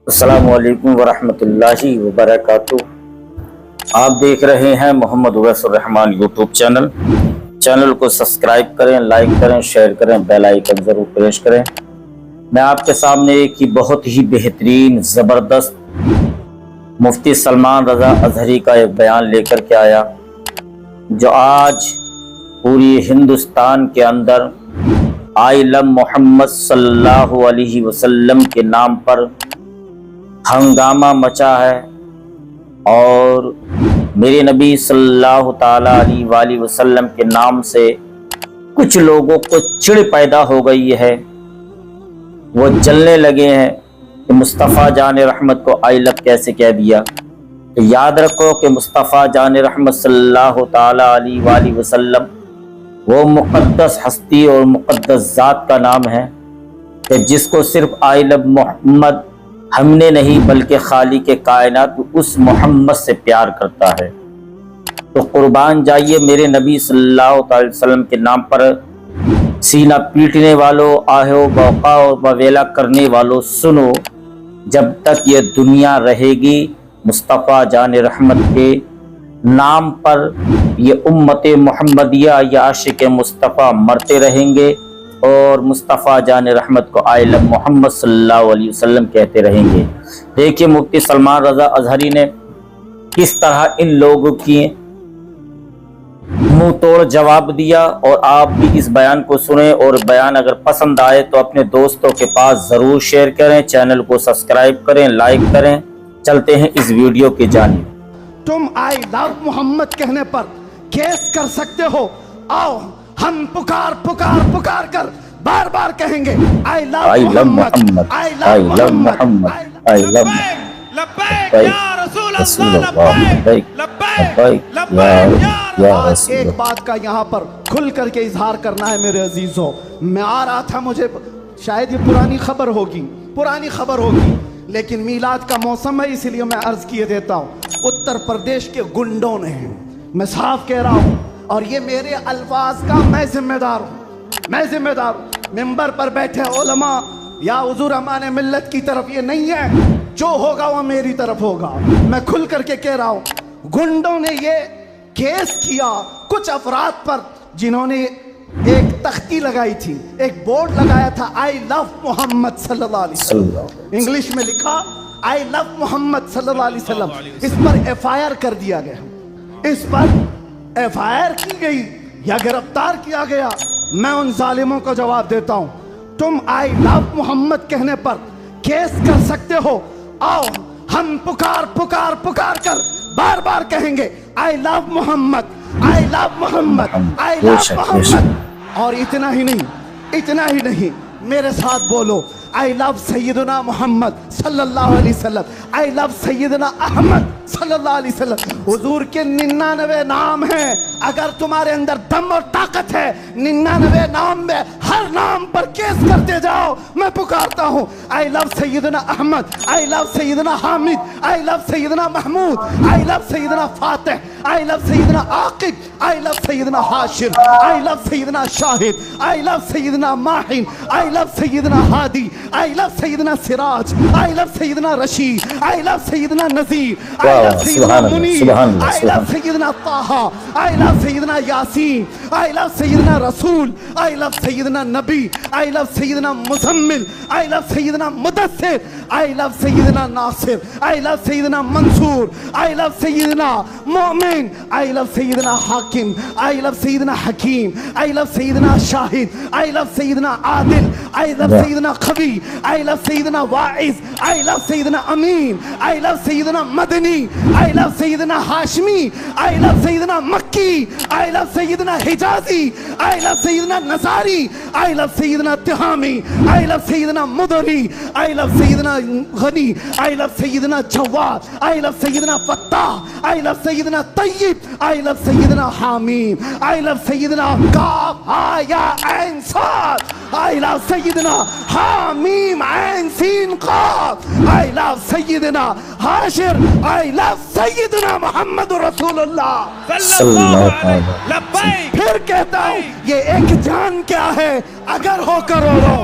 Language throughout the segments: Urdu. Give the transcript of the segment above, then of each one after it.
السلام علیکم ورحمۃ اللہ وبرکاتہ۔ آپ دیکھ رہے ہیں محمد اویس الرحمان یوٹیوب چینل کو سبسکرائب کریں، لائک کریں، شیئر کریں، بیل آئیکن ضرور پریس کریں۔ میں آپ کے سامنے ایک بہت ہی بہترین زبردست مفتی سلمان رضا اظہری کا ایک بیان لے کر کے آیا، جو آج پوری ہندوستان کے اندر آئی لو محمد صلی اللہ علیہ وسلم کے نام پر ہنگامہ مچا ہے، اور میرے نبی صلی اللہ تعالی علیہ وآلہ وسلم کے نام سے کچھ لوگوں کو چڑ پیدا ہو گئی ہے، وہ جلنے لگے ہیں کہ مصطفیٰ جان رحمت کو آئی لو کیسے کہہ دیا۔ تو یاد رکھو کہ مصطفیٰ جان رحمت صلی اللہ تعالی علیہ وآلہ وسلم وہ مقدس ہستی اور مقدس ذات کا نام ہے کہ جس کو صرف آئی لو محمد ہم نے نہیں بلکہ خالق کائنات اس محمد سے پیار کرتا ہے۔ تو قربان جائیے میرے نبی صلی اللہ علیہ وسلم کے نام پر سینہ پیٹنے والوں، آہو بوقا اور بویلا کرنے والوں، سنو، جب تک یہ دنیا رہے گی مصطفیٰ جان رحمت کے نام پر یہ امت محمدیہ یا عاشق مصطفیٰ مرتے رہیں گے، اور مصطفیٰ جان رحمت کو آئی لو محمد صلی اللہ علیہ وسلم کہتے رہیں گے۔ دیکھیے مفتی سلمان رضا اظہری نے کس طرح ان لوگوں کی منہ توڑ جواب دیا، اور آپ بھی اس بیان کو سنیں، اور بیان اگر پسند آئے تو اپنے دوستوں کے پاس ضرور شیئر کریں، چینل کو سبسکرائب کریں، لائک کریں۔ چلتے ہیں اس ویڈیو کی جانب۔ تم آئی لو محمد کہنے پر کیس کر سکتے ہو، آؤ ہم پکار پکار پکار کر بار بار کہیں گے آئی لو محمد، آئی لو محمد، آئی لو لبیک یا رسول اللہ، لبیک لبیک یا رسول۔ ایک بات کا یہاں پر کھل کر کے اظہار کرنا ہے میرے عزیزوں، میں آ رہا تھا، مجھے شاید یہ پرانی خبر ہوگی لیکن میلاد کا موسم ہے، اسی لیے میں عرض کیے دیتا ہوں۔ اتر پردیش کے گنڈوں نے، میں صاف کہہ رہا ہوں، اور یہ میرے الفاظ کا میں ذمہ دار ہوں، ممبر پر بیٹھے علماء یا حضور امان ملت کی طرف یہ نہیں ہے، جو ہوگا وہ میری طرف ہوگا، میں کھل کر کے کہہ رہا ہوں۔ گنڈوں نے یہ کیس کیا کچھ افراد پر جنہوں نے ایک تختی لگائی تھی، ایک بورڈ لگایا تھا آئی لو محمد صلی اللہ علیہ وسلم، انگلش میں لکھا آئی لو محمد صلی اللہ علیہ وسلم۔ اس پر ایف آئی آر کر دیا گیا، اس پر ایف آئی آر کی گئی یا گرفتار کیا گیا۔ میں ان ظالموں کو جواب دیتا ہوں، تم آئی لو محمد کہنے پر کیس کر سکتے ہو، آؤ ہم پکار پکار پکار کر بار بار کہیں گے آئی لو محمد، آئی لو محمد، آئی لو محمد۔ اور اتنا ہی نہیں، میرے ساتھ بولو آئی لو سیدنا محمد صلی اللہ علیہ وسلم، آئی لو سیدنا احمد صلی اللہ علیہ وسلم۔ حضور کے 99 نام ہیں، اگر تمہارے اندر دم اور طاقت ہے 99 نام میں ہر نام پر کیس کرتے جاؤ۔ میں پکارتا ہوں آئی لو سیدنا احمد، آئی لو سیدنا حامد، آئی لو سیدنا محمود، آئی لو سیدنا فاتح، آئی لو سیدنا عاقب، آئی لو سیدنا حاشر، آئی لو سیدنا شاہد، آئی لو سیدنا ماہن، آئی لو سیدنا ہادی، آئی لو سیدنا سراج، آئی لو سیدنا رشید، آئی لو سیدنا نذیر، آئی لو سیدنا منیر، آئی لو سیدنا طه، آئی لو سیدنا یاسین، آئی لو سیدنا رسول، آئی لو سیدنا نبی، آئی لو سیدنا مزمل، آئی لو سیدنا مدثر، آئی لو سیدنا ناصر، آئی لو سیدنا منصور، آئی لو سیدنا مومن، آئی لو سیدنا حاکم، آئی لو سیدنا حکیم، آئی لو سیدنا شاہد، آئی لو سیدنا عادل، آئی لو سیدنا قوی، آئی لو سیدنا واعظ، آئی لو سیدنا امین، آئی لو سیدنا مدنی، آئی لو سیدنا ہاشمی، آئی لو سیدنا مکی، آئی لو سیدنا حجازی، آئی لو سیدنا نصاری، آئی لو سیدنا تہامی، آئی لو سیدنا مدری، آئی لو سیدنا غنی، آئی لو سیدنا جواد، آئی لو سیدنا فتاح، آئی لو سیدنا طیب، آئی لو سیدنا حامیم، آئی لو سیدنا کاف ہا یا عین صاد، آئی لو سیدنا حامیم عین سین قاف، آئی لو سیدنا حاشر، آئی لو سیدنا محمد رسول اللہ صلی اللہ علیہ وسلم۔ لبیک۔ پھر کہتا ہوں یہ ایک جان کیا ہے، اگر ہو کروڑوں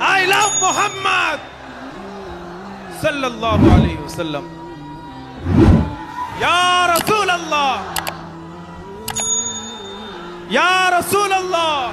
I love Muhammad sallallahu alaihi wasallam. Ya Rasul Allah, Ya Rasul Allah.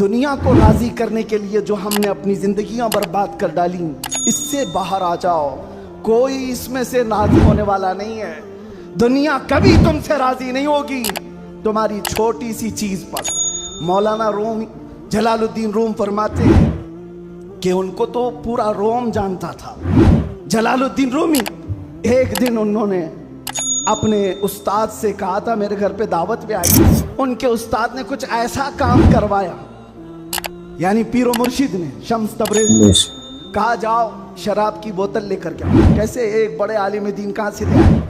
دنیا کو راضی کرنے کے لیے جو ہم نے اپنی زندگیاں برباد کر ڈالی، اس سے باہر آ جاؤ. کوئی اس میں سے راضی ہونے والا نہیں ہے. دنیا کبھی تم سے راضی نہیں ہوگی تمہاری چھوٹی سی چیز پر. مولانا روم جلال الدین روم فرماتے ہیں کہ ان کو تو پورا روم جانتا تھا. جلال الدین رومی، ایک دن انہوں نے اپنے استاد سے کہا تھا، میرے گھر پہ دعوت پہ آئی. ان کے استاد نے کچھ ایسا کام کروایا، یعنی پیر و مرشد نے، شمس تبریز نے کہا جاؤ شراب کی بوتل لے کر کے آؤ. کیسے ایک بڑے عالم دین کہاں سے لے آئے؟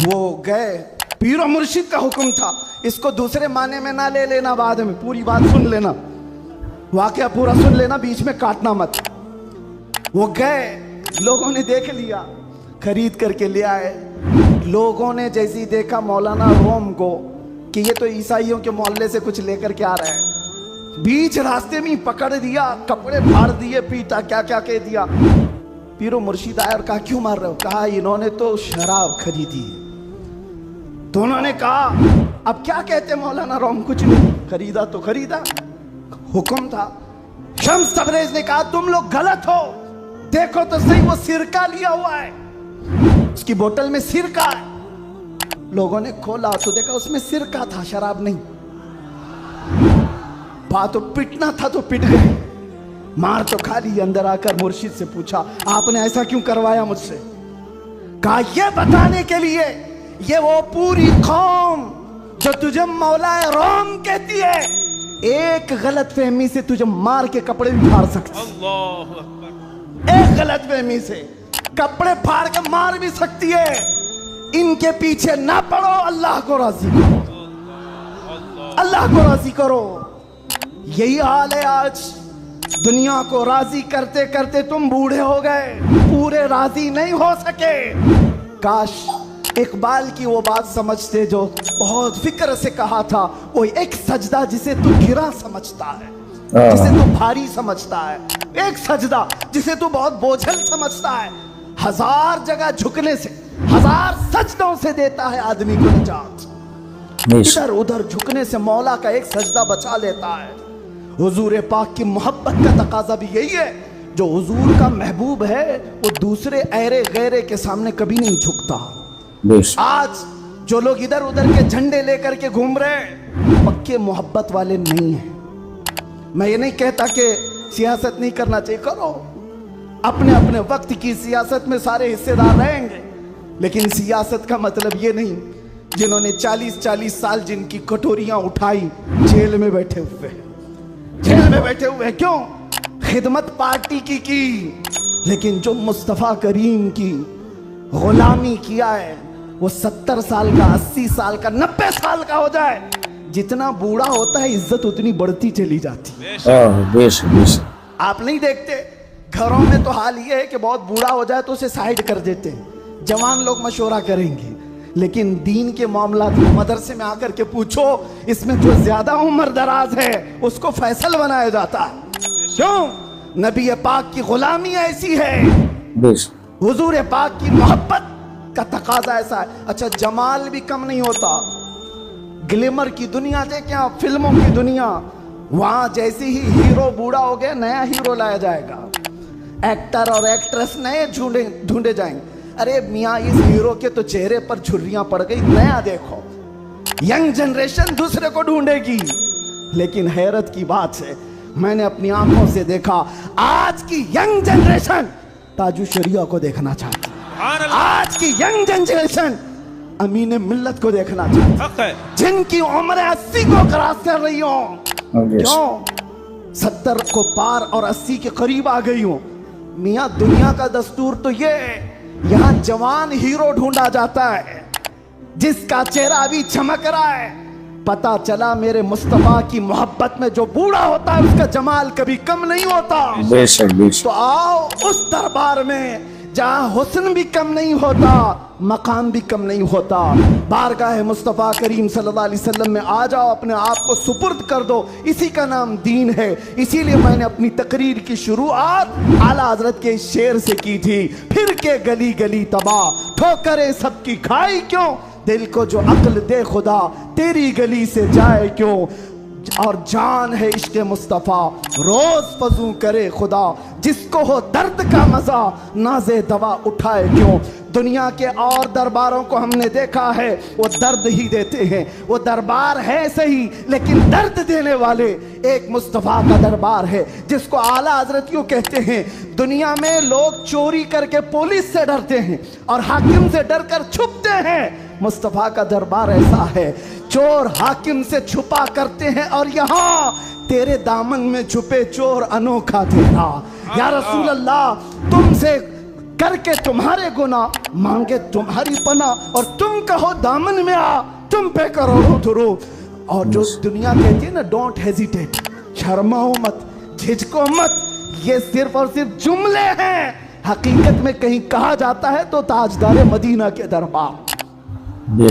وہ گئے، پیر و مرشد کا حکم تھا. اس کو دوسرے معنی میں نہ لے لینا، بعد میں پوری بات سن لینا، واقعہ پورا سن لینا، بیچ میں کاٹنا مت. وہ گئے، لوگوں نے دیکھ لیا، خرید کر کے لے آئے. لوگوں نے جیسی دیکھا مولانا روم کو کہ یہ تو عیسائیوں کے محلے سے کچھ لے کر کے آ رہا ہے، بیچ راستے میں پکڑ دیا، کپڑے پھاڑ دیے، پیٹا، کیا کیا کہہ دیا. پیر و مرشد آئے اور کہا کیوں مار رہے ہو؟ کہا انہوں نے تو شراب خریدی. تو انہوں نے کہا اب کیا کہتے مولانا روم؟ کچھ نہیں، خریدا تو خریدا، حکم تھا. شمس تبریز نے کہا تم لوگ غلط ہو، دیکھو تو صحیح، وہ سرکہ لیا ہوا ہے، اس کی بوتل میں سرکہ ہے. لوگوں نے کھولا تو دیکھا اس میں سرکہ تھا، شراب نہیں. بات تو پٹنا تھا تو پٹ گئے، مار تو کھا لی. اندر آ کر مرشد سے پوچھا آپ نے ایسا کیوں کروایا مجھ سے؟ کہا یہ بتانے کے لیے یہ وہ پوری قوم جو تجھے مولا روم کہتی ہے، ایک غلط فہمی سے تجھے مار کے کپڑے بھی پھاڑ سکتی. اللہ اکبر. ایک غلط فہمی سے کپڑے پھاڑ کے مار بھی سکتی ہے. ان کے پیچھے نہ پڑو، اللہ کو راضی کرو، اللہ کو راضی کرو. یہی حال ہے آج. دنیا کو راضی کرتے کرتے تم بوڑھے ہو گئے، پورے راضی نہیں ہو سکے. کاش اقبال کی وہ بات سمجھتے جو بہت فکر سے کہا تھا، وہ ایک سجدہ جسے تو گرا سمجھتا ہے، جسے تو بھاری سمجھتا ہے، ایک سجدہ جسے تو بہت بوجھل سمجھتا ہے، 1000 جگہ جھکنے سے، 1000 سجدوں سے دیتا ہے آدمی کو نجات. ادھر ادھر جھکنے سے مولا کا ایک سجدہ بچا لیتا ہے. حضور پاک کی محبت کا تقاضا بھی یہی ہے. جو حضور کا محبوب ہے وہ دوسرے ایرے غیرے کے سامنے کبھی نہیں جھکتا. آج جو لوگ ادھر ادھر کے جھنڈے لے کر کے گھوم رہے ہیں پکے محبت والے نہیں ہیں. میں یہ نہیں کہتا کہ سیاست نہیں کرنا چاہیے، کرو، اپنے اپنے وقت کی سیاست میں سارے حصے دار رہیں گے، لیکن سیاست کا مطلب یہ نہیں جنہوں نے 40 سال جن کی کٹوریاں اٹھائی جیل میں بیٹھے ہوئے، جیل میں بیٹھے ہوئے. کیوں؟ خدمت پارٹی کی، لیکن جو مصطفیٰ کریم کی غلامی کیا ہے وہ 70 سال کا، 80 سال کا، 90 سال کا ہو جائے، جتنا بوڑھا ہوتا ہے عزت اتنی بڑھتی چلی جاتی. آپ نہیں دیکھتے گھروں میں تو حال یہ ہے کہ بہت بوڑھا ہو جائے تو اسے سائیڈ کر دیتے ہیں، جوان لوگ مشورہ کریں گے. لیکن دین کے معاملات میں مدرسے میں آ کر کے پوچھو، اس میں جو زیادہ عمر دراز ہے اس کو فیصل بنایا جاتا ہے. کیوں؟ نبی پاک کی غلامی ایسی ہے، حضور پاک کی محبت کا تقاضا ایسا ہے. اچھا جمال بھی کم نہیں ہوتا. گلیمر کی دنیا دیکھیں آپ، فلموں کی دنیا، وہاں جیسے ہی ہیرو بوڑھا ہو گیا نیا ہیرو لایا جائے گا، ایکٹر اور ایکٹریس نئے ڈھونڈے جائیں گے. ارے میاں اس ہیرو کے تو چہرے پر جھریاں پڑ گئی، نیا دیکھو. ینگ جنریشن دوسرے کو ڈھونڈے گی. لیکن حیرت کی بات ہے، میں نے اپنی آنکھوں سے دیکھا آج کی ینگ جنریشن تاج الشریعہ کو دیکھنا چاہتی ہے. آج کی ینگ جنریشن امین ملت کو دیکھنا چاہتی ہے، جن کی عمر 80 کو کراس کر رہی ہوں. کیوں؟ 70 کو پار اور 80 کے قریب آ گئی ہوں. میاں دنیا کا دستور تو یہ ہے، یہاں جوان ہیرو ڈھونڈا جاتا ہے جس کا چہرہ ابھی چمک رہا ہے. پتا چلا میرے مصطفیٰ کی محبت میں جو بوڑھا ہوتا ہے اس کا جمال کبھی کم نہیں ہوتا. بے شک بے شک. تو آؤ اس دربار میں جہاں حسن بھی کم نہیں ہوتا، مقام بھی کم نہیں ہوتا. بارگاہ مصطفیٰ کریم صلی اللہ علیہ وسلم میں آ جاؤ، اپنے آپ کو سپرد کر دو. اسی کا نام دین ہے. اسی لیے میں نے اپنی تقریر کی شروعات اعلیٰ حضرت کے شعر سے کی تھی، پھر کے گلی گلی تباہ ٹھوکریں سب کی کھائی کیوں، دل کو جو عقل دے خدا تیری گلی سے جائے کیوں. اور جان ہے عشق مصطفیٰ، روز فضو کرے خدا، جس کو ہو درد کا مزہ ناز دوا اٹھائے کیوں۔ دنیا کے اور درباروں کو ہم نے دیکھا ہے، وہ درد ہی دیتے ہیں، وہ دربار ہے صحیح لیکن درد دینے والے ایک مصطفیٰ کا دربار ہے، جس کو اعلیٰ حضرت یوں کہتے ہیں، دنیا میں لوگ چوری کر کے پولیس سے ڈرتے ہیں اور حاکم سے ڈر کر چھپتے ہیں، مصطفیٰ کا دربار ایسا ہے، چور حاکم سے چھپا کرتے ہیں اور یہاں تیرے دامن میں چھپے چور انوکھا تیرا۔ یا رسول اللہ، تم سے کر کے تمہارے گناہ مانگے تمہاری پناہ، اور تم کہو دامن میں آ، تم پہ کرو درود۔ اور جو دنیا کہتی ہے نا ڈونٹ ہیزیٹیٹ، شرماؤ مت، جھجکو مت، یہ صرف اور صرف جملے ہیں، حقیقت میں کہیں کہا جاتا ہے تو تاجدار مدینہ کے دربار،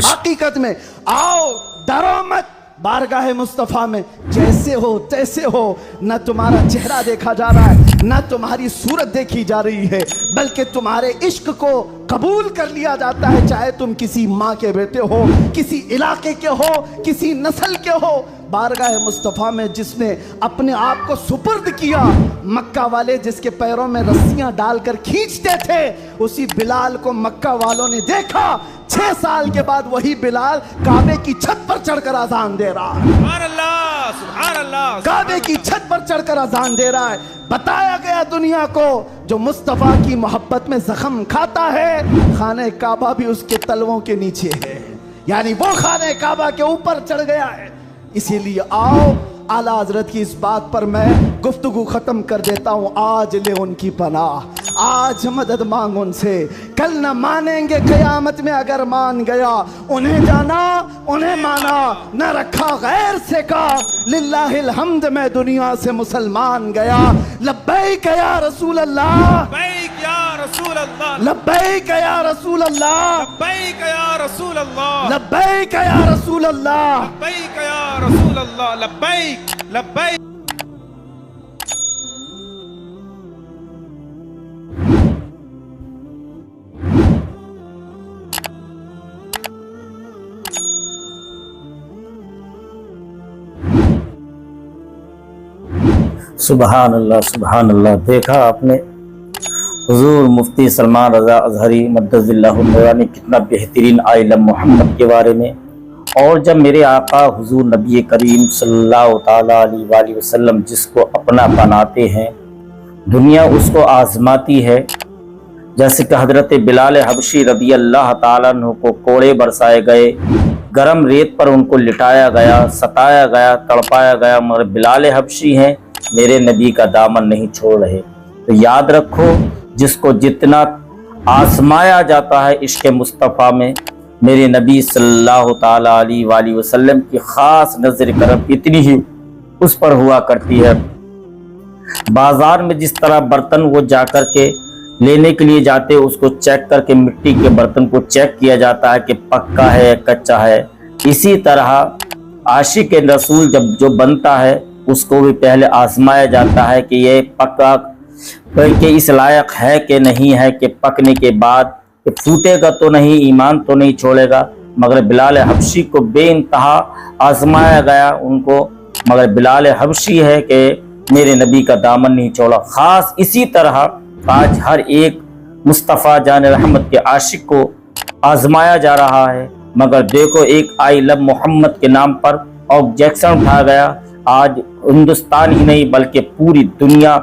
حقیقت میں آؤ ڈرو مت بارگاہ مصطفیٰ میں، جیسے ہو تیسے ہو، نہ تمہارا چہرہ دیکھا جا رہا ہے، نہ تمہاری صورت دیکھی جا رہی ہے، بلکہ تمہارے عشق کو قبول کر لیا جاتا ہے، چاہے تم کسی ماں کے بیٹے ہو، کسی علاقے کے ہو، کسی نسل کے ہو۔ بارگاہ مصطفیٰ میں جس نے اپنے آپ کو سپرد کیا، مکہ والے جس کے پیروں میں رسیاں ڈال کر کھینچتے تھے، اسی بلال کو مکہ والوں نے دیکھا، 6 سال کے بعد وہی بلال کعبے کی چھت پر چڑھ کر اذان دے رہا ہے، سبحان اللہ، سبحان اللہ، کعبے کی چھت پر چڑھ کر اذان دے رہا ہے۔ بتایا گیا دنیا کو، جو مصطفیٰ کی محبت میں زخم کھاتا ہے، خانہ کعبہ بھی اس کے تلووں کے نیچے ہے، یعنی وہ خانہ کعبہ کے اوپر چڑھ گیا ہے۔ اسی لیے آؤ اعلیٰ حضرت کی اس بات پر میں گفتگو ختم کر دیتا ہوں، آج لے ان کی پناہ، آج مدد مانگ ان سے، کل نہ مانیں گے قیامت میں اگر مان گیا، انہیں جانا انہیں مانا، نہ رکھا غیر سے کا، للہ الحمد میں دنیا سے مسلمان گیا۔ لبیک یا رسول اللہ، لبیک یا رسول اللہ، لبیک یا رسول اللہ، لبیک یا رسول اللہ، لبیک یا رسول اللہ۔ لبیک یا رسول اللہ، لبیک لبیک۔ سبحان اللہ، سبحان اللہ۔ دیکھا آپ نے حضور مفتی سلمان رضا اظہری مدد اللہ النور نے کتنا بہترین عالم محمد کے بارے میں، اور جب میرے آقا حضور نبی کریم صلی اللہ تعالیٰ علیہ وآلہ وسلم جس کو اپنا بناتے ہیں، دنیا اس کو آزماتی ہے، جیسے کہ حضرت بلال حبشی رضی اللہ تعالیٰ عنہ کو کوڑے برسائے گئے، گرم ریت پر ان کو لٹایا گیا، ستایا گیا، تڑپایا گیا، مگر بلال حبشی ہیں، میرے نبی کا دامن نہیں چھوڑ رہے۔ تو یاد رکھو، جس کو جتنا آزمایا جاتا ہے عشق مصطفیٰ میں، میرے نبی صلی اللہ تعالیٰ علیہ وآلہ وسلم کی خاص نظر کرم اتنی ہی اس پر ہوا کرتی ہے۔ بازار میں جس طرح برتن وہ جا کر کے لینے کے لیے جاتے، اس کو چیک کر کے مٹی کے برتن کو چیک کیا جاتا ہے کہ پکا ہے کچا ہے، اسی طرح عاشق رسول جب جو بنتا ہے اس کو بھی پہلے آزمایا جاتا ہے کہ یہ پکا کہ اس لائق ہے کہ نہیں ہے، کہ پکنے کے بعد کہ پھوٹے گا تو نہیں، ایمان تو نہیں چھوڑے گا۔ مگر بلال حبشی کو بے انتہا آزمایا گیا ان کو، مگر بلال حبشی ہے کہ میرے نبی کا دامن نہیں چھوڑا۔ خاص اسی طرح آج ہر ایک مصطفیٰ جان رحمت کے عاشق کو آزمایا جا رہا ہے، مگر دیکھو ایک آئی لو محمد کے نام پر آبجیکشن اٹھا گیا۔ آج ہندوستان ہی نہیں بلکہ پوری دنیا،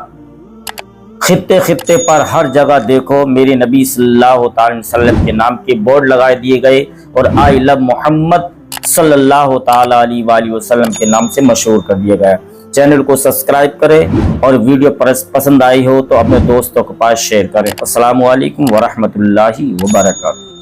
خطے خطے پر ہر جگہ دیکھو میرے نبی صلی اللہ تعالی وسلم کے نام کے بورڈ لگائے دیے گئے، اور آئی لو محمد صلی اللہ تعالی علیہ وآلہ وسلم کے نام سے مشہور کر دیا گیا۔ چینل کو سبسکرائب کریں، اور ویڈیو پسند آئی ہو تو اپنے دوستوں کے پاس شیئر کریں۔ السلام علیکم ورحمۃ اللہ وبرکاتہ۔